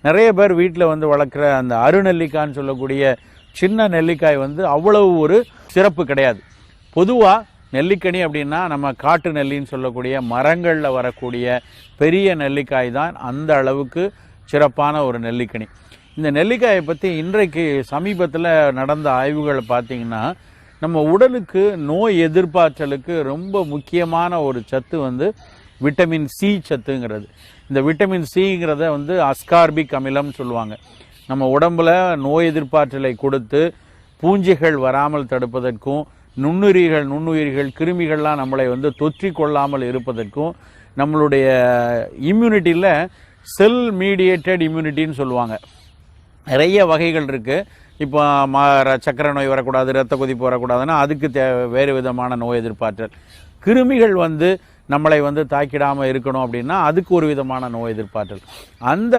நிறைய பேர் வீட்டில் வந்து வளர்க்குற அந்த அருநெல்லிக்காய்ன்னு சொல்லக்கூடிய சின்ன நெல்லிக்காய் வந்து அவ்வளவு ஒரு சிறப்பு கிடையாது. பொதுவாக நெல்லிக்கனி அப்படின்னா நம்ம காட்டு நெல்லின்னு சொல்லக்கூடிய மரங்களில் வரக்கூடிய பெரிய நெல்லிக்காய் தான் அந்த அளவுக்கு சிறப்பான ஒரு நெல்லிக்கனி. இந்த நெல்லிக்காயை பற்றி இன்றைக்கு சமீபத்தில் நடந்த ஆய்வுகளை பார்த்திங்கன்னா, நம்ம உடலுக்கு நோய் எதிர்ப்பாற்றலுக்கு ரொம்ப முக்கியமான ஒரு சத்து வந்து விட்டமின் சி சத்துங்கிறது. இந்த விட்டமின் சிங்கிறத வந்து அஸ்கார்பிக் அமிலம்னு சொல்லுவாங்க. நம்ம உடம்புல நோய் எதிர்ப்பாற்றலை கொடுத்து பூஞ்சிகள் வராமல் தடுப்பதற்கும், நுண்ணுயிர்கள் கிருமிகள்லாம் நம்மளை வந்து தொற்றி கொள்ளாமல் இருப்பதற்கும், நம்மளுடைய இம்யூனிட்டியில் செல் மீடியேட்டட் இம்யூனிட்டின்னு சொல்லுவாங்க. நிறைய வகைகள் இருக்குது. இப்போ சக்கரை நோய் வரக்கூடாது, இரத்த கொதிப்பு வரக்கூடாதுன்னா அதுக்கு வேறு விதமான நோய் எதிர்ப்பாற்றல். கிருமிகள் வந்து நம்மளை வந்து தாக்கிடாமல் இருக்கணும் அப்படின்னா அதுக்கு ஒரு விதமான நோய் எதிர்ப்பாற்றல். அந்த